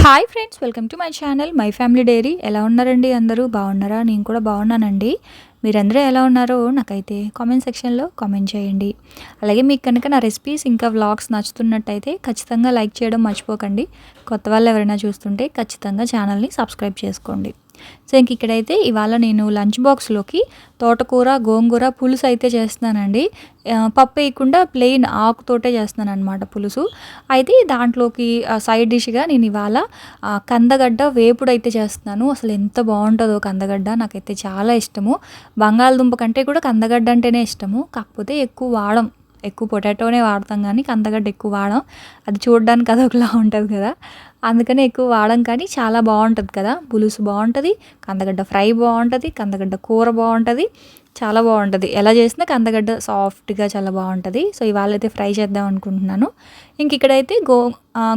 Hi friends, welcome to my channel my family dairy. ఎలా ఉన్నారండి? అందరూ బాగున్నారా? నేను కూడా బాగున్నానండి. మీరందరూ ఎలా ఉన్నారో నాకైతే కామెంట్ సెక్షన్లో కామెంట్ చేయండి. అలాగే మీకు కనుక నా రెసిపీస్ ఇంకా వ్లాగ్స్ నచ్చుతున్నట్టయితే ఖచ్చితంగా లైక్ చేయడం మర్చిపోకండి. కొత్త వాళ్ళు ఎవరైనా చూస్తుంటే ఖచ్చితంగా ఛానల్ని సబ్స్క్రైబ్ చేసుకోండి. సో ఇంక ఇక్కడైతే ఇవాళ నేను లంచ్ బాక్స్లోకి తోటకూర గోంగూర పులుసు అయితే చేస్తున్నానండి. పప్పు వేయకుండా ప్లెయిన్ ఆకుతోటే చేస్తున్నాను అనమాట పులుసు. అయితే దాంట్లోకి సైడ్ డిష్గా నేను ఇవాళ కందగడ్డ వేపుడు అయితే చేస్తున్నాను. అసలు ఎంత బాగుంటుందో కందగడ్డ, నాకైతే చాలా ఇష్టము. బంగాళదుంప కంటే కూడా కందగడ్డ అంటేనే ఇష్టము. కాకపోతే ఎక్కువ పొటాటోనే వాడతాం, కానీ కందగడ్డ ఎక్కువ వాడం. అది చూడడానికి అదొకలా ఉంటుంది కదా, అందుకనే ఎక్కువ వాడం. కానీ చాలా బాగుంటుంది కదా, పులుసు బాగుంటుంది, కందగడ్డ ఫ్రై బాగుంటుంది, కందగడ్డ కూర బాగుంటుంది, చాలా బాగుంటుంది. ఎలా చేసినా కందగడ్డ సాఫ్ట్గా చాలా బాగుంటుంది. సో ఇవాళ అయితే ఫ్రై చేద్దాం అనుకుంటున్నాను. ఇంక ఇక్కడైతే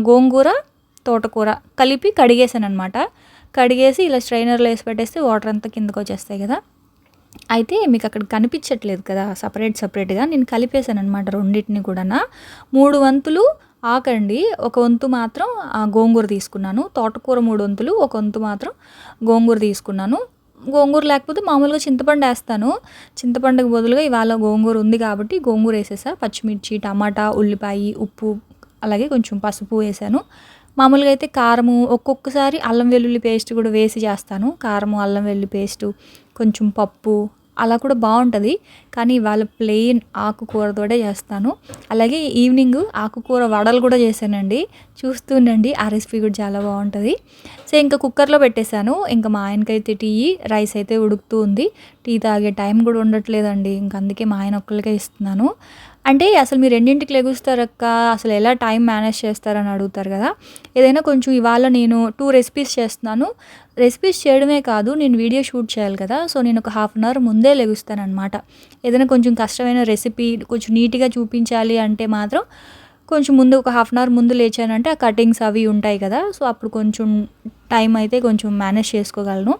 గోంగూర తోటకూర కలిపి కడిగేసాను అనమాట. కడిగేసి ఇలా స్ట్రైనర్లో వేసి పెట్టేస్తే వాటర్ అంతా కిందకు వచ్చేస్తాయి కదా. అయితే మీకు అక్కడ కనిపించట్లేదు కదా, సపరేట్గా నేను కలిపేశాను అనమాట రెండింటిని కూడా. 3 వంతులు ఆకండి, 1 వంతు మాత్రం గోంగూర తీసుకున్నాను. తోటకూర 3 వంతులు, 1 వంతు మాత్రం గోంగూర తీసుకున్నాను. గోంగూర లేకపోతే మామూలుగా చింతపండు వేస్తాను. చింతపండుకి బదులుగా ఇవాళ గోంగూర ఉంది కాబట్టి గోంగూర వేసేసా. పచ్చిమిర్చి, టమాటా, ఉల్లిపాయ, ఉప్పు, అలాగే కొంచెం పసుపు వేసాను. మామూలుగా అయితే కారము, ఒక్కొక్కసారి అల్లం వెల్లుల్లి పేస్ట్ కూడా వేసి చేస్తాను. కారము, అల్లం వెల్లుల్లి పేస్టు, కొంచెం పప్పు, అలా కూడా బాగుంటుంది. కానీ ఇవాళ ప్లెయిన్ ఆకుకూరతోటే చేస్తాను. అలాగే ఈవినింగ్ ఆకుకూర వడలు కూడా చేశానండి, చూస్తుండండి. ఆ రెసిపీ కూడా చాలా బాగుంటుంది. సో ఇంకా కుక్కర్లో పెట్టేశాను. ఇంకా మా ఆయనకైతే రైస్ అయితే ఉడుకుతూ ఉంది. టీ తాగే టైం కూడా ఉండట్లేదండి. ఇంక అందుకే మా ఆయన ఒక్కరికే ఇస్తున్నాను. అంటే అసలు మీరు ఎన్నింటికి లెగుస్తారక్క, అసలు ఎలా టైం మేనేజ్ చేస్తారని అడుగుతారు కదా. ఏదైనా కొంచెం ఇవాళ నేను 2 రెసిపీస్ చేస్తున్నాను. రెసిపీస్ చేయడమే కాదు, నేను వీడియో షూట్ చేయాలి కదా. సో నేను ఒక హాఫ్ అన్ అవర్ ముందే లెగుస్తానమాట. ఏదైనా కొంచెం కష్టమైన రెసిపీ కొంచెం నీట్గా చూపించాలి అంటే మాత్రం కొంచెం ముందు ఒక హాఫ్ అన్ అవర్ ముందు లేచానంటే ఆ కటింగ్స్ అవి ఉంటాయి కదా. సో అప్పుడు కొంచెం టైం అయితే కొంచెం మేనేజ్ చేసుకోగలను.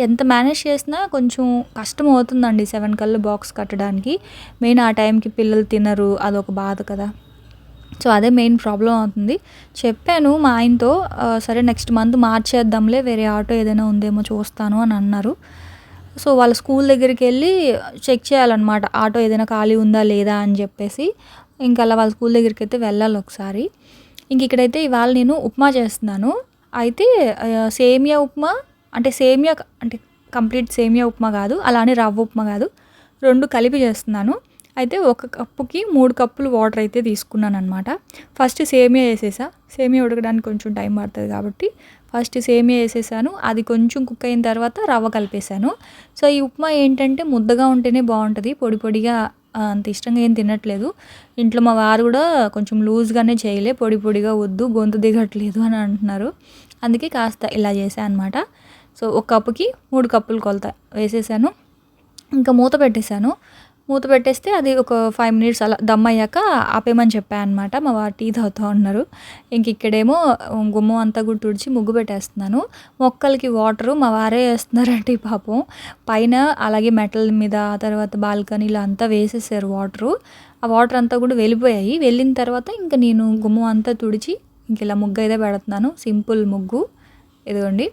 ఎంత మేనేజ్ చేసినా కొంచెం కష్టం అవుతుందండి 7 కల్లా బాక్స్ కట్టడానికి. మెయిన్ ఆ టైంకి పిల్లలు తినరు, అదొక బాధ కదా. సో అదే మెయిన్ ప్రాబ్లం అవుతుంది. చెప్పాను మా ఆయనతో, సరే నెక్స్ట్ మంత్ మార్చేద్దాంలే, వేరే ఆటో ఏదైనా ఉందేమో చూస్తాను అని అన్నారు. సో వాళ్ళ స్కూల్ దగ్గరికి వెళ్ళి చెక్ చేయాలన్నమాట, ఆటో ఏదైనా ఖాళీ ఉందా లేదా అని చెప్పేసి. ఇంకా అలా వాళ్ళ స్కూల్ దగ్గరికి అయితే వెళ్ళాలి ఒకసారి. ఇంక ఇక్కడైతే ఇవాళ నేను ఉప్మా చేస్తున్నాను. అయితే సేమియా ఉప్మా, అంటే కంప్లీట్ సేమియా ఉప్మా కాదు, అలానే రవ్వ ఉప్మా కాదు, 2 కలిపి చేస్తున్నాను. అయితే 1 కప్పుకి 3 కప్పులు వాటర్ అయితే తీసుకున్నాను అనమాట. ఫస్ట్ సేమియా వేసేసా. సేమియా ఉడకడానికి కొంచెం టైం పడుతుంది కాబట్టి ఫస్ట్ సేమియా వేసేసాను. అది కొంచెం కుక్ అయిన తర్వాత రవ్వ కలిపేశాను. సో ఈ ఉప్మా ఏంటంటే ముద్దగా ఉంటేనే బాగుంటుంది, పొడి పొడిగా అంత ఇష్టంగా ఏం తినట్లేదు. ఇంట్లో మా వారు కూడా కొంచెం లూజ్గానే చేయలే, పొడి పొడిగా వద్దు, గొంతు దిగట్లేదు అని అంటున్నారు. అందుకే కాస్త ఇలా చేశాను అనమాట. సో 1 కప్పుకి 3 కప్పులు కొలత వేసేసాను. ఇంకా మూత పెట్టేస్తే అది ఒక 5 మినిట్స్ అలా దమ్ అయ్యాక ఆపేయమని చెప్పాను అనమాట. మా వారు టీ తాగుతూ ఉన్నారు. ఇంక ఇక్కడేమో గుమ్మం అంతా కూడా తుడిచి ముగ్గు పెట్టేస్తున్నాను. మొక్కలకి వాటరు మా వారే వేస్తున్నారండి పాపం. పైన అలాగే మెటల్ మీద, తర్వాత బాల్కనీలో అంతా వేసేసారు వాటరు. ఆ వాటర్ అంతా కూడా వెళ్ళిపోయాయి. వెళ్ళిన తర్వాత ఇంకా నేను గుమ్మం అంతా తుడిచి ఇంక ఇలా ముగ్గు అయితే పెడుతున్నాను, సింపుల్ ముగ్గు. ఇదిగోండి.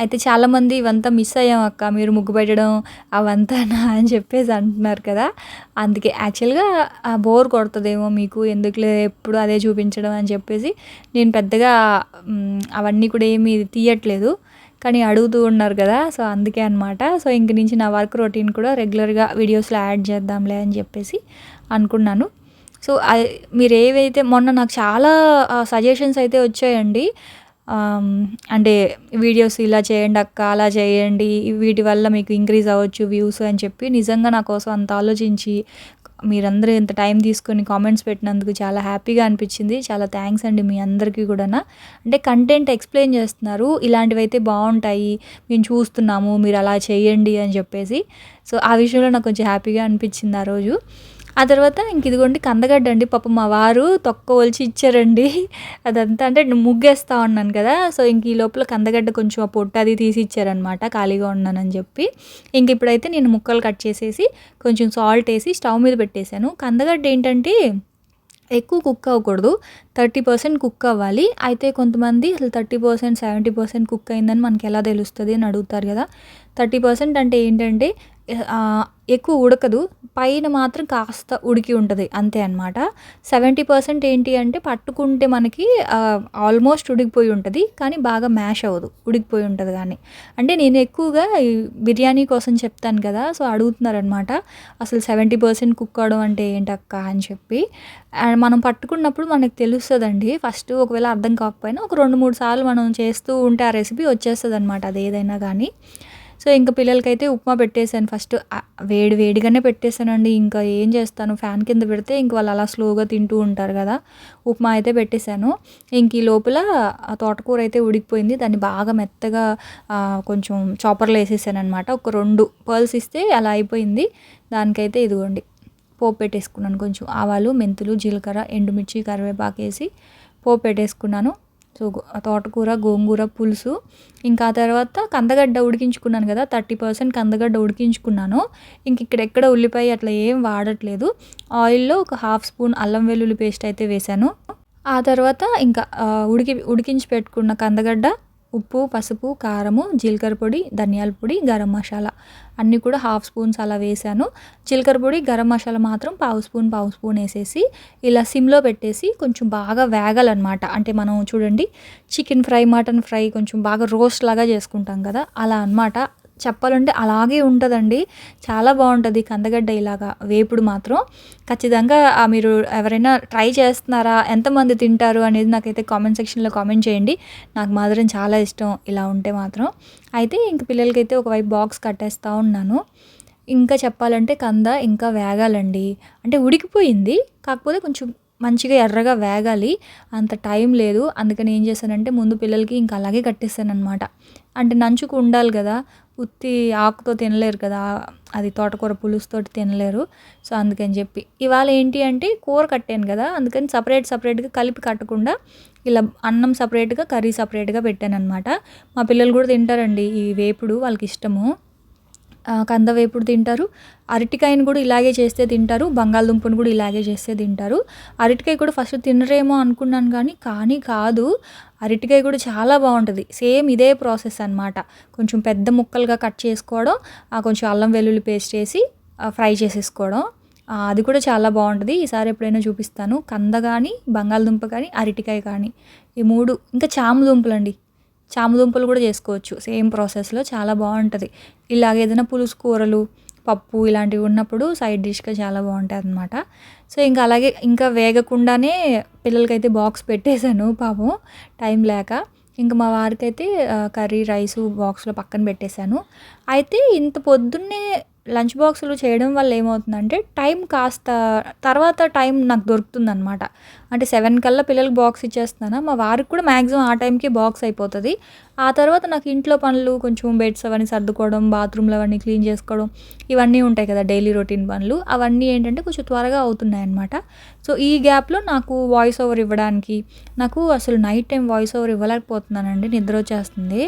అయితే చాలామంది ఇవంతా మిస్ అయ్యాం అక్క, మీరు ముగ్గు పెట్టడం అవంతానా అని చెప్పేసి అంటున్నారు కదా. అందుకే యాక్చువల్గా బోర్ కొడుతుందేమో మీకు, ఎందుకులే ఎప్పుడు అదే చూపించడం అని చెప్పేసి నేను పెద్దగా అవన్నీ కూడా ఏమీ తీయట్లేదు. కానీ అడుగుతూ ఉన్నారు కదా, సో అందుకే అనమాట. సో ఇంక నుంచి నా వర్క్ రొటీన్ కూడా రెగ్యులర్గా వీడియోస్లో యాడ్ చేద్దాంలే అని చెప్పేసి అనుకున్నాను. సో మీరు ఏవైతే మొన్న నాకు చాలా సజెషన్స్ అయితే వచ్చాయండి. అంటే వీడియోస్ ఇలా చేయండి అక్క, అలా చేయండి, వీటి వల్ల మీకు ఇంక్రీజ్ అవ్వచ్చు వ్యూస్ అని చెప్పి. నిజంగా నా కోసం అంత ఆలోచించి మీరందరూ ఇంత టైం తీసుకొని కామెంట్స్ పెట్టినందుకు చాలా హ్యాపీగా అనిపించింది. చాలా థ్యాంక్స్ అండి మీ అందరికీ కూడా. అంటే కంటెంట్ ఎక్స్ప్లెయిన్ చేస్తున్నారు, ఇలాంటివి అయితే బాగుంటాయి, మేము చూస్తున్నాము, మీరు అలా చేయండి అని చెప్పేసి. సో ఆ విషయంలో నాకు కొంచెం హ్యాపీగా అనిపించింది ఆ రోజు. ఆ తర్వాత ఇంక ఇదిగోండి కందగడ్డ అండి, పాపం మా వారు తొక్క ఒలిచి ఇచ్చారండి. అదంతా అంటే ముగ్గేస్తా ఉన్నాను కదా. సో ఇంక ఈ లోపల కందగడ్డ కొంచెం ఆ పొట్టు అది తీసి ఇచ్చారనమాట, ఖాళీగా ఉన్నానని చెప్పి. ఇంక ఇప్పుడైతే నేను ముక్కలు కట్ చేసేసి కొంచెం సాల్ట్ వేసి స్టవ్ మీద పెట్టేశాను. కందగడ్డ ఏంటంటే ఎక్కువ కుక్ అవ్వకూడదు. 30% కుక్ అవ్వాలి. అయితే కొంతమంది అసలు 30%, 70% కుక్ అయిందని మనకెలా తెలుస్తది అని అడుగుతారు గదా! 30% అంటే ఏంటంటే ఎక్కువ ఉడకదు. పైన మాత్రం కాస్త ఉడికి ఉంటది అంతే అనమాట. 70% ఏంటి అంటే పట్టుకుంటే మనకి ఆల్మోస్ట్ ఉడికిపోయి ఉంటది. కానీ బాగా మ్యాష్ అవ్వదు. ఉడికిపోయి ఉంటది గానీ. అంటే నేను ఎక్కువగా ఈ బిర్యానీ కోసం చెప్తాను కదా! సో, అడుగుతున్నారనమాట. అసలు 70% కుక్ అవ్వడం అంటే ఏంటక్కా అని చెప్పి. మనం పట్టుకున్నప్పుడు మనకు తెలుస్తదండి. ఫస్ట్ ఒకవేళ అర్థం కాకపోయినా ఒక 2, 3 సార్లు మనం చేస్తూ ఉంటే ఆ రెసిపీ వచ్చేస్తదనమాట అదేదైనా గానీ. సో, ఇంక పిల్లలకైతే ఉప్మా పెట్టేసాను ఫస్ట్. వేడి వేడిగానే పెట్టేసానండి. ఇంకా ఏం చేస్తాను ఫ్యాన్ కింద పెడితే ఇంక వాళ్ళు అలా స్లోగా తింటూ ఉంటారు గదా! ఉప్మా అయితే పెట్టేసాను. ఇంక ఈ లోపల ఆ తోటకూర అయితే ఉడికిపోయింది. దాన్ని బాగా మెత్తగా కొంచెం చాపర్‌లో ఏసేసాననమాట. ఒక 2 పర్ల్స్ ఇస్తే అలా అయిపోయింది. దానికైతే ఇదిగోండి పోపు పెట్టేసుకున్నాను. కొంచెం ఆవాలు, మెంతులు, జీలకర్ర, ఎండుమిర్చి, కరివేపాకేసి పోపు పెట్టేసుకున్నాను. సో, తోటకూర, గోంగూర పులుసు. ఇంకా ఆ తర్వాత కందగడ్డ ఉడికించుకున్నాను గదా! 30% కందగడ్డ ఉడికించుకున్నాను. ఇంక ఇక్కడ ఎక్కడ ఉల్లిపాయ అట్లా ఏం వాడట్లేదు. ఆయిల్‌లో ఒక హాఫ్ స్పూన్ అల్లం వెల్లుల్లి పేస్ట్ అయితే వేశాను. ఆ తర్వాత ఇంకా ఉడికించి పెట్టుకున్న కందగడ్డ, ఉప్పు, పసుపు, కారము, జీలకర్ర పొడి, ధనియాల పొడి, గరం మసాలా అన్నీ కూడా హాఫ్ స్పూన్స్ అలా వేశాను. జీలకర్ర పొడి, గరం మసాలా మాత్రం పావు స్పూన్ ఏసేసి ఇలా సిమ్‌లో పెట్టేసి కొంచెం బాగా వేగాలనమాట. అంటే మనం చూడండి చికెన్ ఫ్రై, మటన్ ఫ్రై కొంచెం బాగా రోస్ట్ లాగా చేసుకుంటాం కదా! అలా అనమాట. చెప్పాలంటే అలాగే ఉంటదండి. చాలా బావుంటది కందగడ్డ ఇలాగా వేపుడు మాత్రం. ఖచ్చితంగా మీరు ఎవరైనా ట్రై చేస్తున్నారా? ఎంతమంది తింటారు అనేది నాకైతే కామెంట్ సెక్షన్‌లో కామెంట్ చేయండి. నాకు మాత్రం చాలా ఇష్టం ఇలా ఉంటే మాత్రం. అయితే ఇంక పిల్లలకైతే ఒకవైపు బాక్స్ కట్టేస్తా ఉన్నాను. ఇంకా చెప్పాలంటే ఇంకా వేగాలండి. అంటే ఉడికిపోయింది. కాకపోతే కొంచెం మంచిగా ఎర్రగా వేగాలి. అంత టైం లేదు. అందుకని ఏం చేశానంటే ముందు పిల్లలకి ఇంక అలాగే కట్టేసాననమాట. అంటే నంచుకు ఉండాలి గదా! ఉత్తి ఆకుతో తినలేరు కదా! అది తోటకూర పులుసుతోటి తినలేరు. సో, అందుకని చెప్పి. ఇవాళ ఏంటి అంటే కూర కట్టాను గదా! అందుకని సెపరేట్‌గా కలిపి కట్టకుండా ఇలా అన్నం సెపరేట్‌గా, కర్రీ సెపరేట్‌గా పెట్టాననమాట. మా పిల్లలు కూడా తింటారండి ఈ వేపుడు వాళ్ళకిష్టము. కంద వేపుడు తింటారు. అరటికాయని కూడా ఇలాగే చేస్తే తింటారు. బంగాళదుంపను కూడా ఇలాగే చేస్తే తింటారు. అరటికాయ కూడా ఫస్ట్ తినరేమో అనుకున్నాను కానీ కాదు. అరటికాయ కూడా చాలా బావుంటది. సేమ్ ఇదే ప్రాసెస్ అనమాట. కొంచెం పెద్ద ముక్కలుగా కట్ చేసుకోవడం, కొంచెం అల్లం వెల్లుల్లి పేస్ట్ ఏసి ఫ్రై చేసేసుకోవడం. అది కూడా చాలా బావుంటది. ఈసారి ఎప్పుడైనా చూపిస్తాను. కంద గానీ, బంగాళదుంప కానీ, అరటికాయ కానీ ఈ 3 ఇంకా చామ దుంపలండి. చామదుంపలు కూడా చేసుకోవచ్చు. సేమ్ ప్రాసెస్‌లో చాలా బావుంటది. ఇలాగ ఏదైనా పులుసు కూరలు, పప్పు ఇలాంటివి ఉన్నప్పుడు సైడ్ డిష్‌గా చాలా బావుంటాయన్నమాట. సో, ఇంకా అలాగే ఇంకా వేగకుండానే పిల్లలకైతే బాక్స్ పెట్టేసాను పాపం టైం లేక. ఇంక మా వారికైతే కర్రీ, రైసు బాక్స్‌లో పక్కన పెట్టేసాను. అయితే ఇంత పొద్దున్నే లంచ్ బాక్సులు చేయడం వల్ల ఏమవుతుందంటే టైం కాస్త తర్వాత టైం నాకు దొరుకుతుందనమాట. అంటే 7 కల్లా పిల్లలకి బాక్స్ ఇచ్చేస్తున్నానా, మా వారికి కూడా మాక్సిమం ఆ టైంకే బాక్స్ అయిపోతది. ఆ తర్వాత నాకు ఇంట్లో పనులు కొంచెం బెడ్స్ అవన్నీ సర్దుకోవడం, బాత్రూమ్‌లు అవన్నీ క్లీన్ చేసుకోవడం ఇవన్నీ ఉంటాయి కదా! డైలీ రొటీన్ పనులు. అవన్నీ ఏంటంటే కొంచెం త్వరగా అవుతున్నాయన్నమాట. సో, ఈ గ్యాప్‌లో నాకు వాయిస్ ఓవర్ ఇవ్వడానికి నాకు అసలు నైట్ టైమ్ వాయిస్ ఓవర్ ఇవ్వలేకపోతున్నానండి. నిద్రొచ్చేస్తుంది.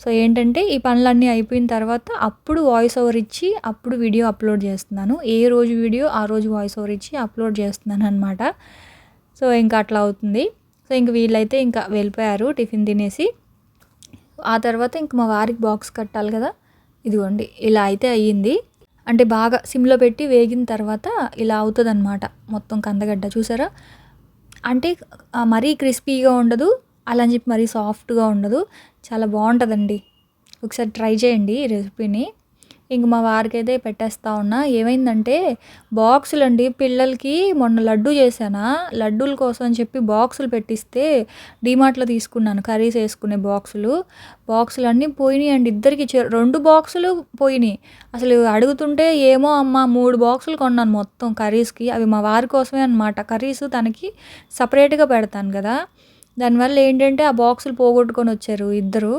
సో, ఏంటంటే ఈ పనులన్నీ అయిపోయిన తర్వాత అప్పుడు వాయిస్ ఓవర్ ఇచ్చి అప్పుడు వీడియో అప్‌లోడ్ చేస్తున్నాను. ఏ రోజు వీడియో ఆ రోజు వాయిస్ ఓవర్ ఇచ్చి అప్‌లోడ్ చేస్తున్నాననమాట. సో, ఇంకా అట్లా అవుతుంది. సో, ఇంక వీళ్ళైతే ఇంకా వెళ్ళిపోయారు టిఫిన్ తినేసి. ఆ తర్వాత ఇంక మా వారికి బాక్స్ కట్టాలి కదా! ఇదిగోండి ఇలా అయితే అయ్యింది. అంటే బాగా సిమ్‌లో పెట్టి వేగిన తర్వాత ఇలా అవుతదనమాట మొత్తం కందగడ్డ చూసారా? అంటే మరీ క్రిస్పీగా ఉండదు. అలా అని చెప్పి మరీ సాఫ్ట్‌గా ఉండదు. చాలా బావుంటదండి. ఒకసారి ట్రై చేయండి ఈ రెసిపీని. ఇంక మా వారికైతే పెట్టేస్తా ఉన్నా. ఏమైందంటే బాక్సులండి పిల్లలకి మొన్న లడ్డూ చేశానా, లడ్డూల కోసం అని చెప్పి బాక్సులు పెట్టిస్తే డీమార్ట్‌లో తీసుకున్నాను కర్రీస్ ఏసుకునే బాక్సులు. బాక్సులన్నీ పోయినాయండి. ఇద్దరికీ 2 బాక్సులు పోయినాయి. అసలు అడుగుతుంటే ఏమో అమ్మ 3 బాక్సులు కొన్నాను మొత్తం కర్రీస్‌కి. అవి మా వారి కోసమే అనమాట. కర్రీస్ తనకి సెపరేట్‌గా పెడతాను గదా! దానివల్ల ఏంటంటే ఆ బాక్సులు పోగొట్టుకొనొచ్చారు ఇద్దరు.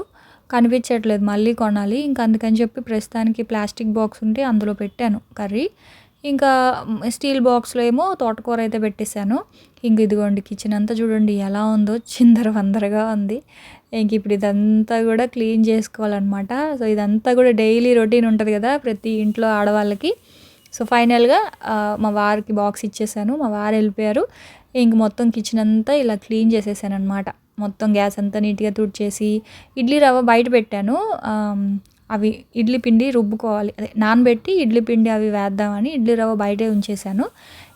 కనిపించట్లేదు మళ్ళీ కొనాలి. ఇంక అందుకని చెప్పి ప్రస్తుతానికి ప్లాస్టిక్ బాక్స్ ఉంటే అందులో పెట్టాను కర్రీ. ఇంకా స్టీల్ బాక్స్‌లో ఏమో తోటకూర అయితే పెట్టేసాను. ఇంక ఇదిగోండి కిచెన్ అంతా చూడండి ఎలా ఉందో చిందరవందరగా ఉంది. ఇంక ఇప్పుడు ఇదంతా కూడా క్లీన్ చేసుకోవాలనమాట. సో, ఇదంతా కూడా డైలీ రొటీన్ ఉంటది కదా! ప్రతి ఇంట్లో ఆడవాళ్ళకి. సో, ఫైనల్‌గా మా వారికి బాక్స్ ఇచ్చేసాను. మా వారు ఎళ్ళిపోయారు. ఇంక మొత్తం కిచెన్ అంతా ఇలా క్లీన్ చేసేసాననమాట. మొత్తం గ్యాస్ అంతా నీట్‌గా తుడిచేసి, ఇడ్లీ రవ్వ బయట పెట్టాను. అవి ఇడ్లీ పిండి రుబ్బుకోవాలి. అదే నానబెట్టి ఇడ్లీ పిండి అవి వేద్దామని ఇడ్లీ రవ్వ బయటే ఉంచేసాను.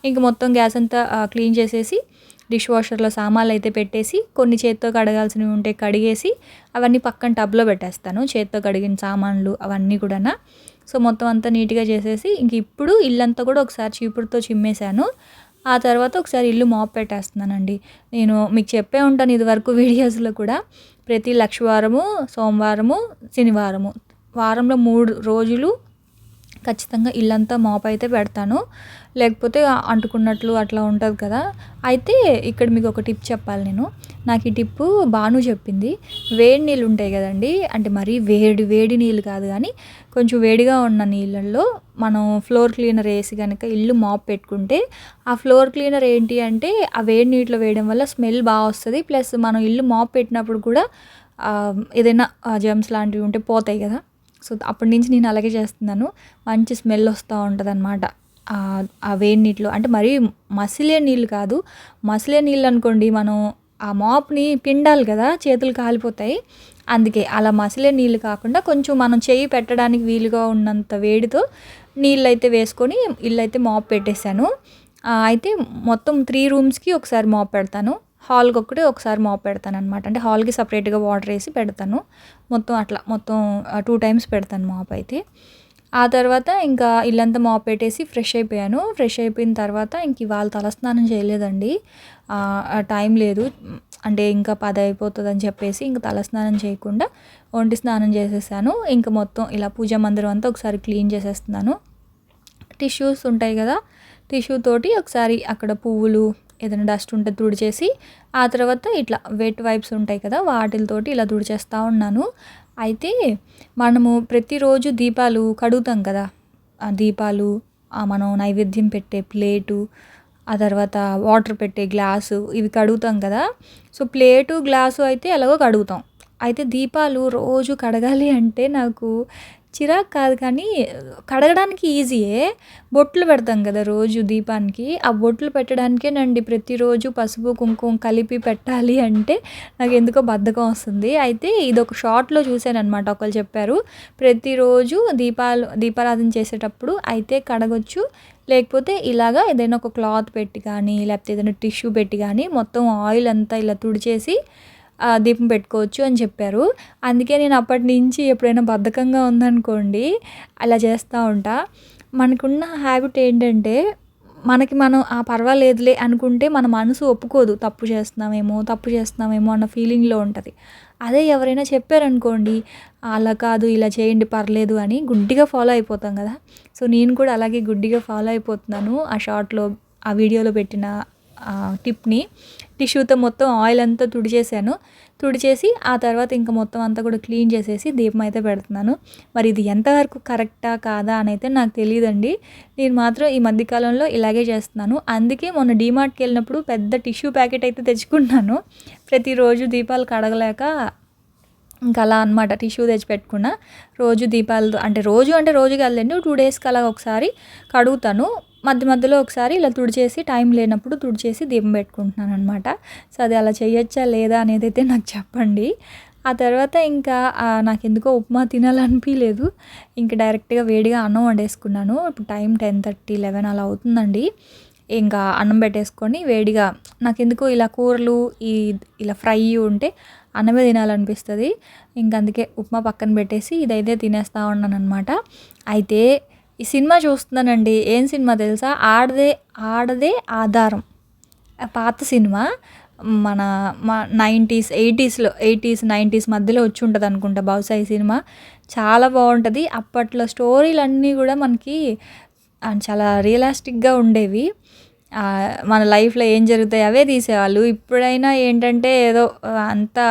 ఇంక మొత్తం గ్యాస్ అంతా క్లీన్ చేసేసి, డిష్ వాషర్‌లో సామాన్లయితే పెట్టేసి, కొన్ని చేత్తో కడగాల్సినవి ఉంటే కడిగేసి, అవన్నీ పక్కన టబ్‌లో పెట్టేస్తాను. చేత్తో కడిగిన సామాన్లు అవన్నీ కూడాన. సో, మొత్తం అంతా నీట్‌గా చేసేసి, ఇంక ఇప్పుడు ఇల్లంతా కూడా ఒకసారి చీపురుతో చిమ్మేశాను. ఆ తర్వాత ఒకసారి ఇల్లు మాప్ పెట్టేస్తున్నానండి. నేను మీకు చెప్పే ఉంటాను ఇదివరకు వీడియోస్‌లో కూడా. ప్రతి లక్షవారము, సోమవారము, శనివారము వారంలో 3 రోజులు ఖచ్చితంగా ఇల్లంతా మాప్ అయితే పెడతాను. లేకపోతే అంటుకున్నట్లు అట్లా ఉంటది కదా! అయితే ఇక్కడ మీకు ఒక టిప్ చెప్పాలి నేను. నాకు ఈ టిప్పు భాను చెప్పింది. వేడి నీళ్ళు ఉంటాయి కదండీ! అంటే మరీ వేడి నీళ్ళు కాదు గానీ, కొంచెం వేడిగా ఉన్న నీళ్ళల్లో మనం ఫ్లోర్ క్లీనర్ ఏసి గనక ఇల్లు మాప్ పెట్టుకుంటే, ఆ ఫ్లోర్ క్లీనర్ ఏంటి అంటే, ఆ వేడి నీటిలో వేయడం వల్ల స్మెల్ వస్తది. ప్లస్ మనం ఇల్లు మాప్ పెట్టినప్పుడు కూడా ఏదైనా జెర్మ్స్ లాంటివి ఉంటే పోతాయి కదా! సో, అప్పటి నుంచి నేను అలాగే చేస్తున్నాను. మంచి స్మెల్ వస్తా ఉంటదనమాట. ఆ వేడి నీటిలో అంటే మరీ మసిలే నీళ్ళు కాదు. మసిలే నీళ్ళనుకోండి మనం ఆ మాప్‌ని పిండాలి కదా! చేతులు కాలిపోతాయి. అందుకే అలా మసిలే నీళ్ళు కాకుండా కొంచెం మనం చెయ్యి పెట్టడానికి వీలుగా ఉన్నంత వేడితో నీళ్ళైతే వేసుకొని ఇల్లైతే మాప్ పెట్టేసాను. అయితే మొత్తం 3 రూమ్స్‌కి ఒకసారి మాప్ పెడతాను. హాల్‌కొక్కటే ఒకసారి మాప్ పెడతాననమాట. అంటే హాల్‌కి సెపరేట్‌గా వాటరేసి పెడతాను. మొత్తం 2 టైమ్స్ పెడతాను మాప్ అయితే. ఆ తర్వాత ఇంకా ఇల్లంతా మాప్ పెట్టేసి ఫ్రెష్ అయిపోయాను. ఫ్రెష్ అయిపోయిన తర్వాత ఇంక ఇవాళ తలస్నానం చేయలేదండి. టైం లేదు. అంటే ఇంకా 10 అయిపోతదని చెప్పేసి ఇంక తలస్నానం చేయకుండా ఒంటి స్నానం చేసేసాను. ఇంక మొత్తం ఇలా పూజా మందిరం అంతా ఒకసారి క్లీన్ చేసేస్తున్నాను. టిష్యూస్ ఉంటాయి కదా! టిష్యూ తోటి ఒకసారి అక్కడ పువ్వులు ఏదైనా డస్ట్ ఉంటే తుడిచేసి, ఆ తర్వాత ఇట్లా వెట్ వైప్స్ ఉంటాయి కదా! వాటిలతోటి ఇలా తుడిచేస్తా ఉన్నాను. అయితే మనము ప్రతిరోజు దీపాలు కడుగుతాం కదా! ఆ దీపాలు, మనం నైవేద్యం పెట్టే ప్లేటు, ఆ తర్వాత వాటర్ పెట్టే గ్లాసు ఇవి కడుగుతాం కదా! సో, ప్లేటు, గ్లాసు అయితే ఎలాగో కడుగుతాం. అయితే దీపాలు రోజు కడగాలి అంటే నాకు చిరాకు కాదు కానీ కడగడానికి ఈజీయే. బొట్లు పెడతాం కదా రోజు దీపానికి. ఆ బొట్లు పెట్టడానికేనండి ప్రతిరోజు పసుపు, కుంకుమ కలిపి పెట్టాలి అంటే నాకెందుకో బద్ధకం వస్తుంది. అయితే ఇదొక షార్ట్‌లో చూసాననమాట. ఒకళ్ళు చెప్పారు. ప్రతిరోజు దీపారాధన చేసేటప్పుడు అయితే కడగొచ్చు. లేకపోతే ఇలాగా ఏదైనా ఒక క్లాత్ పెట్టి కానీ, లేకపోతే ఏదైనా టిష్యూ పెట్టి కానీ మొత్తం ఆయిల్ అంతా ఇలా తుడిచేసి దీపం పెట్టుకోవచ్చు అని చెప్పారు. అందుకే నేను అప్పటి నుంచి ఎప్పుడైనా బద్ధకంగా ఉందనుకోండి అలా చేస్తూ ఉంటా. మనకున్న హ్యాబిట్ ఏంటంటే మనకి మనం పర్వాలేదులే అనుకుంటే మన మనసు ఒప్పుకోదు. తప్పు చేస్తున్నామేమో అన్న ఫీలింగ్‌లో ఉంటది. అదే ఎవరైనా చెప్పారనుకోండి, అలా కాదు ఇలా చేయండి పర్లేదు అని గుడ్డిగా ఫాలో అయిపోతాం కదా! సో, నేను కూడా అలాగే గుడ్డిగా ఫాలో అయిపోతున్నాను. ఆ షార్ట్‌లో ఆ వీడియోలో పెట్టిన టిప్‌ని. టిష్యూతో మొత్తం ఆయిల్ అంతా తుడిచేసి ఆ తర్వాత ఇంక మొత్తం అంతా కూడా క్లీన్ చేసేసి దీపం అయితే పెడుతున్నాను. మరి ఇది ఎంతవరకు కరెక్టా కాదా అనైతే నాకు తెలీదండి. నేను మాత్రం ఈ మధ్య కాలంలో ఇలాగే చేస్తున్నాను. అందుకే మొన్న డీమార్ట్‌కి వెళ్ళినప్పుడు పెద్ద టిష్యూ ప్యాకెట్ అయితే తెచ్చుకున్నాను. ప్రతిరోజు దీపాలు కడగలేక ఇంక అలా అనమాట టిష్యూ తెచ్చిపెట్టుకున్నా. రోజు దీపాలు అంటే రోజు కాదులెండి. 2 డేస్‌కి అలా ఒకసారి కడుగుతాను. మధ్యలో ఒకసారి ఇలా తుడిచేసి టైం లేనప్పుడు తుడిచేసి దీపం పెట్టుకుంటున్నాననమాట. సో, అది అలా చేయొచ్చా లేదా అనేదైతే నాకు చెప్పండి. ఆ తర్వాత ఇంకా నాకెందుకో ఉప్మా తినాలనిపియలేదు. ఇంక డైరెక్ట్‌గా వేడిగా అన్నం వండేసుకున్నాను. ఇప్పుడు టైం 10:30, 11 అలా అవుతుందండి. ఇంకా అన్నం పెట్టేసుకొని వేడిగా నాకెందుకో ఇలా కూరలు ఇలా ఫ్రై ఉంటే అన్నమే తినాలనిపిస్తది. ఇంక అందుకే ఉప్మా పక్కన పెట్టేసి ఇదైతే తినేస్తా ఉన్నాననమాట. అయితే ఈ సినిమా చూస్తున్నానండి. ఏం సినిమా తెలుసా? ఆడదే ఆధారం. పాత సినిమా. మన 90స్, 80స్, 90స్ మధ్యలో వచ్చుంటదనుకుంటా బహుశా ఈ సినిమా. చాలా బావుంటది. అప్పట్లో స్టోరీలన్నీ గూడా మనకి చాలా రియలిస్టిక్‌గా ఉండేవి. మన లైఫ్‌లో ఏం జరుగుతాయి అవే తీసేవాళ్ళు. ఇప్పుడైనా ఏంటంటే ఏదో అంతా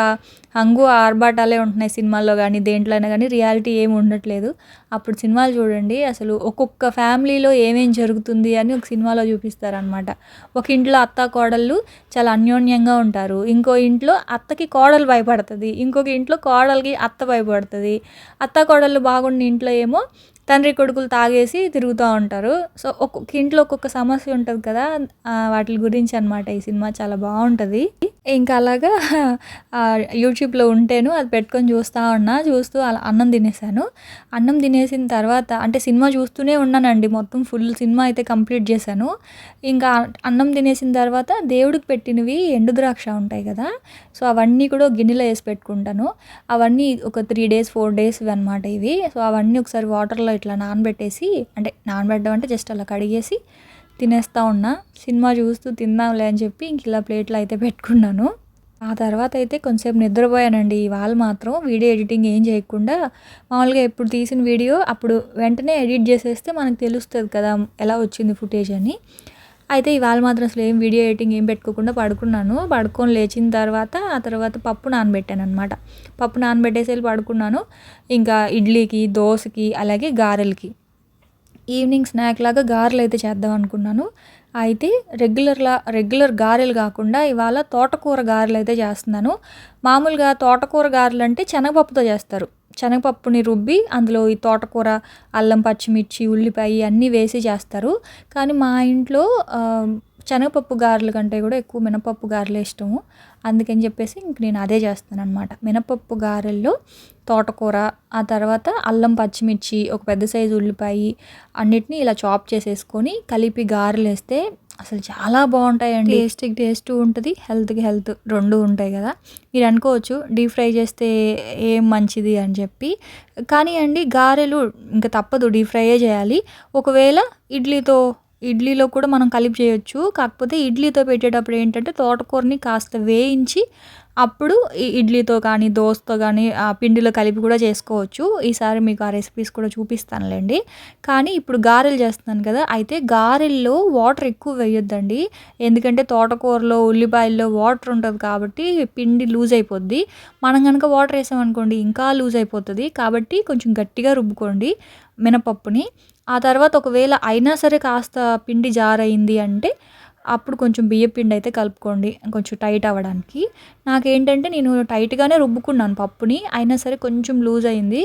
హంగు ఆర్భాటాలే ఉంటున్నాయి సినిమాల్లో కానీ దేంట్లో అయినా కానీ రియాలిటీ ఏమి ఉండట్లేదు. అప్పుడు సినిమాలు చూడండి అసలు ఒక్కొక్క ఫ్యామిలీలో ఏమేం జరుగుతుంది అని ఒక సినిమాలో చూపిస్తారనమాట. ఒక ఇంట్లో అత్త కోడళ్ళు చాలా అన్యోన్యంగా ఉంటారు. ఇంకో ఇంట్లో అత్తకి కోడలు భయపడుతుంది, ఇంకొక ఇంట్లో కోడలికి అత్త భయపడుతుంది. అత్త కోడళ్ళు బాగున్న ఇంట్లో ఏమో తండ్రి కొడుకులు తాగేసి తిరుగుతూ ఉంటారు. సో ఒక్కొక్క ఇంట్లో ఒక్కొక్క సమస్య ఉంటుంది కదా, వాటి గురించి అనమాట ఈ సినిమా. చాలా బాగుంటుంది. ఇంకా అలాగా యూట్యూబ్లో ఉంటేను అది పెట్టుకొని చూస్తూ అలా అన్నం తినేసాను. అన్నం తినేసిన తర్వాత అంటే సినిమా చూస్తూనే ఉన్నానండి, మొత్తం ఫుల్ సినిమా అయితే కంప్లీట్ చేశాను. ఇంకా అన్నం తినేసిన తర్వాత దేవుడికి పెట్టినవి ఎండు ద్రాక్ష ఉంటాయి కదా, సో అవన్నీ కూడా గిన్నెలో వేసి పెట్టుకుంటాను. అవన్నీ ఒక 3 days 4 days అనమాట ఇవి. సో అవన్నీ ఒకసారి వాటర్లో ఇట్లా నానబెట్టేసి, అంటే నానబెట్టడం అంటే జస్ట్ అలా కడిగేసి తినేస్తూ ఉన్నా. సినిమా చూస్తూ తిందాంలే అని చెప్పి ఇంక ఇలా ప్లేట్లో అయితే పెట్టుకున్నాను. ఆ తర్వాత అయితే కొంచెంసేపు నిద్రపోయానండి. ఇవాళ మాత్రం వీడియో ఎడిటింగ్ ఏం చేయకుండా మామూలుగా ఎప్పుడు తీసిన వీడియో అప్పుడు వెంటనే ఎడిట్ చేసేస్తే మనకు తెలుస్తుంది కదా ఎలా వచ్చింది ఫుటేజ్ అని. అయితే ఇవాళ మాత్రం అసలు ఏం వీడియో ఎడిటింగ్ ఏం పెట్టుకోకుండా పడుకున్నాను. పడుకొని లేచిన తర్వాత ఆ తర్వాత పప్పు నానబెట్టాను అనమాట. పప్పు నానబెట్టేసి వెళ్ళి పడుకున్నాను. ఇంకా ఇడ్లీకి, దోశకి, అలాగే గారెలకి ఈవినింగ్ స్నాక్ లాగా గారెలు అయితే చేద్దాం అనుకున్నాను. అయితే రెగ్యులర్ గారెలు కాకుండా ఇవాళ తోటకూర గారెలు అయితే చేస్తున్నాను. మామూలుగా తోటకూర గారెలు అంటే శనగపప్పుతో చేస్తారు. శనగపప్పుని రుబ్బి అందులో ఈ తోటకూర, అల్లం, పచ్చిమిర్చి, ఉల్లిపాయ అన్నీ వేసి చేస్తారు. కానీ మా ఇంట్లో శనగపప్పు గారెల కంటే కూడా ఎక్కువ మినపప్పు గారెలే ఇష్టము. అందుకని చెప్పేసి ఇంక నేను అదే చేస్తాను అనమాట. మినపప్పు గారెల్లో తోటకూర, ఆ తర్వాత అల్లం, పచ్చిమిర్చి, ఒక పెద్ద సైజు ఉల్లిపాయ అన్నిటినీ ఇలా చాప్ చేసేసుకొని కలిపి గారెలు వేస్తే అసలు చాలా బాగుంటాయండి. టేస్ట్కి టేస్ట్ ఉంటుంది, హెల్త్కి హెల్త్ రెండు ఉంటాయి కదా. మీరు అనుకోవచ్చు డీప్ ఫ్రై చేస్తే ఏం మంచిది అని చెప్పి, కానీ అండి గారెలు ఇంకా తప్పదు డీప్ ఫ్రైయే చేయాలి. ఒకవేళ ఇడ్లీలో కూడా మనం కలిపి చేయొచ్చు. కాకపోతే ఇడ్లీతో పెట్టేటప్పుడు ఏంటంటే తోటకూరని కాస్త వేయించి అప్పుడు ఇడ్లీతో కానీ దోసతో కానీ ఆ పిండిలో కలిపి కూడా చేసుకోవచ్చు. ఈసారి మీకు ఆ రెసిపీస్ కూడా చూపిస్తానులేండి. కానీ ఇప్పుడు గారెలు చేస్తున్నాను కదా, అయితే గారెల్లో వాటర్ ఎక్కువ వేయొద్దండి. ఎందుకంటే తోటకూరలో, ఉల్లిపాయల్లో వాటర్ ఉంటుంది కాబట్టి పిండి లూజ్ అయిపోద్ది. మనం కనుక వాటర్ వేసామనుకోండి ఇంకా లూజ్ అయిపోతుంది. కాబట్టి కొంచెం గట్టిగా రుబ్బుకోండి మినపప్పుని. ఆ తర్వాత ఒకవేళ అయినా సరే కాస్త పిండి జారయింది అంటే అప్పుడు కొంచెం బియ్యపిండి అయితే కలుపుకోండి కొంచెం టైట్ అవ్వడానికి. నాకేంటంటే నేను టైట్గానే రుబ్బుకున్నాను పప్పుని, అయినా సరే కొంచెం లూజ్ అయింది.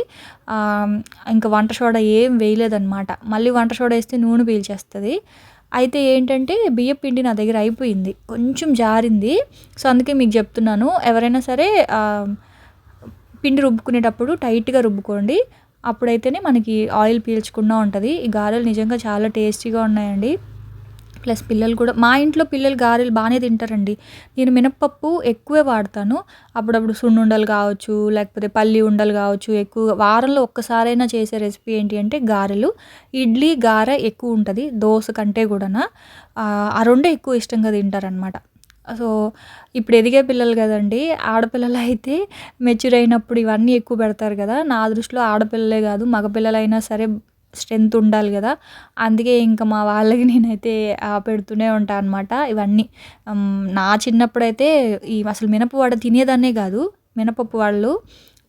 ఇంకా వంట సోడా ఏం వేయలేదన్నమాట. మళ్ళీ వంట సోడా వేస్తే నూనె పీల్చేస్తుంది. అయితే ఏంటంటే బియ్యపిండి నా దగ్గర అయిపోయింది, కొంచెం జారింది. సో అందుకే మీకు చెప్తున్నాను, ఎవరైనా సరే పిండి రుబ్బుకునేటప్పుడు టైట్గా రుబ్బుకోండి. అప్పుడైతేనే మనకి ఆయిల్ పీల్చకుండా ఉంటుంది. ఈ గారెలు నిజంగా చాలా టేస్టీగా ఉన్నాయండి. ప్లస్ పిల్లలు కూడా, మా ఇంట్లో పిల్లలు గారెలు బాగానే తింటారండి. నేను మినప్పప్పు ఎక్కువే వాడతాను. అప్పుడప్పుడు సున్నుండలు కావచ్చు, లేకపోతే పల్లి ఉండలు కావచ్చు. ఎక్కువ వారంలో ఒక్కసారైనా చేసే రెసిపీ ఏంటి అంటే గారెలు. ఇడ్లీ, గారె ఎక్కువ ఉంటుంది దోశ కంటే కూడా. ఆ రెండే ఎక్కువ ఇష్టంగా తింటారనమాట. సో ఇప్పుడు ఎదిగే పిల్లలు కదండి, ఆడపిల్లలు అయితే మెచ్యూర్ అయినప్పుడు ఇవన్నీ ఎక్కువ పెడతారు కదా. నా దృష్టిలో ఆడపిల్లలే కాదు మగపిల్లలైనా సరే స్ట్రెంత్ ఉండాలి కదా. అందుకే ఇంకా మా వాళ్ళకి నేనైతే పెడుతూనే ఉంటాను అనమాట ఇవన్నీ. నా చిన్నప్పుడైతే అసలు మినపవడ తినేదాన్నే కాదు. మినపప్పు వాళ్ళు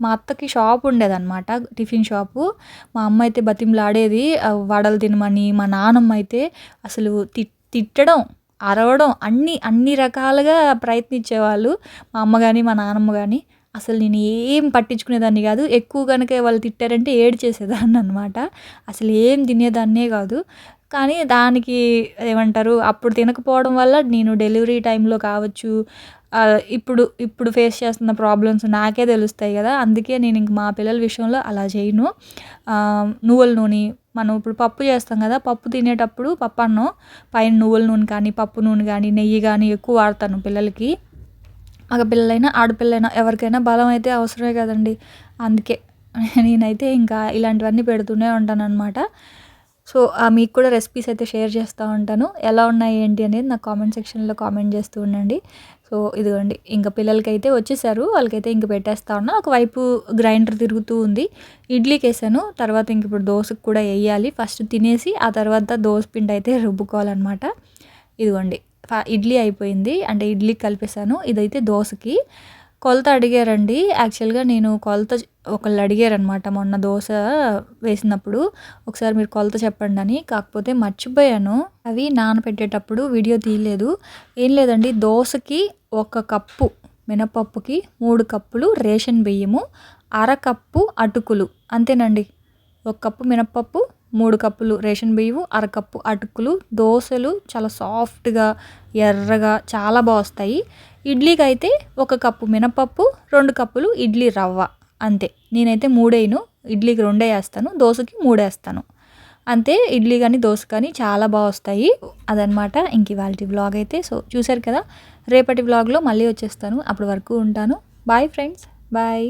మా అత్తకి షాప్ ఉండేదన్నమాట, టిఫిన్ షాపు. మా అమ్మ అయితే బతిమలాడేది వడలు తినమని. మా నాన్నమ్మ అయితే అసలు తిట్టడం, అరవడం అన్ని రకాలుగా ప్రయత్నించేవాళ్ళు మా అమ్మ కానీ మా నాన్నమ్మ కానీ. అసలు నేను ఏం పట్టించుకునేదాన్ని కాదు. ఎక్కువ కనుక వాళ్ళు తిట్టారంటే ఏడ్చేసేదాన్ని అనమాట. అసలు ఏం తినేదాన్నే కాదు. కానీ దానికి ఏమంటారు, అప్పుడు తినకపోవడం వల్ల నేను డెలివరీ టైంలో కావచ్చు, ఇప్పుడు ఫేస్ చేస్తున్న ప్రాబ్లమ్స్ నాకే తెలుస్తాయి కదా. అందుకే నేను ఇంక మా పిల్లల విషయంలో అలా చేయను. నువ్వుల నూనె, మనం ఇప్పుడు పప్పు చేస్తాం కదా, పప్పు తినేటప్పుడు పప్పు అన్నం పైన నువ్వుల నూనె కానీ, పప్పు నూనె కానీ, నెయ్యి కానీ ఎక్కువ వాడతాను పిల్లలకి. మగపిల్లలైనా ఆడపిల్లైనా ఎవరికైనా బలం అయితే అవసరమే కదండి. అందుకే నేనైతే ఇంకా ఇలాంటివన్నీ పెడుతూనే ఉంటానన్నమాట. సో మీకు కూడా రెసిపీస్ అయితే షేర్ చేస్తూ ఉంటాను. ఎలా ఉన్నాయి ఏంటి అనేది నాకు కామెంట్ సెక్షన్లో కామెంట్ చేస్తూ ఉండండి. సో ఇదిగోండి ఇంకా పిల్లలకైతే వచ్చేసారు, వాళ్ళకైతే ఇంక పెట్టేస్తా ఉన్నా. ఒకవైపు గ్రైండర్ తిరుగుతూ ఉంది. ఇడ్లీకి వేసాను, తర్వాత ఇంక ఇప్పుడు దోశకు కూడా వేయాలి. ఫస్ట్ తినేసి ఆ తర్వాత దోశ పిండి అయితే రుబ్బుకోవాలన్నమాట. ఇదిగోండి ఇడ్లీ అయిపోయింది, అంటే ఇడ్లీకి కలిపేసాను. ఇదైతే దోశకి. కొలత అడిగారండి. యాక్చువల్‌గా నేను కొలత ఒకళ్ళు అడిగారనమాట మొన్న దోస వేసినప్పుడు. ఒకసారి మీరు కొలత చెప్పండని. కాకపోతే మర్చిపోయాను. అవి నానబెట్టేటప్పుడు వీడియో తీయలేదు. ఏం లేదండి, దోసకి 1 కప్పు మినపప్పుకి 3 కప్పులు రేషన్ బియ్యము, అరకప్పు అటుకులు అంతేనండి. 1 కప్పు మినపప్పు, 3 కప్పులు రేషన్ బియ్యము, అరకప్పు అటుకులు. దోసలు చాలా సాఫ్ట్‌గా, ఎర్రగా చాలా వస్తాయి. ఇడ్లీకైతే 1 కప్పు మినపప్పు, 2 కప్పులు ఇడ్లీ రవ్వ అంతే. నేనైతే 3 ఇడ్లీకి 2 ఏస్తాను, దోసకి 3 ఏస్తాను. అంతే. ఇడ్లీ గానీ, దోస కానీ చాలా వస్తాయి. అదనమాట ఇంక ఇవాల్టి వ్లాగ్ అయితే. సో చూసారు కదా! రేపటి వ్లాగ్‌లో మళ్ళీ వచ్చేస్తాను. అప్పటి వరకు ఉంటాను. Bye friends. బాయ్.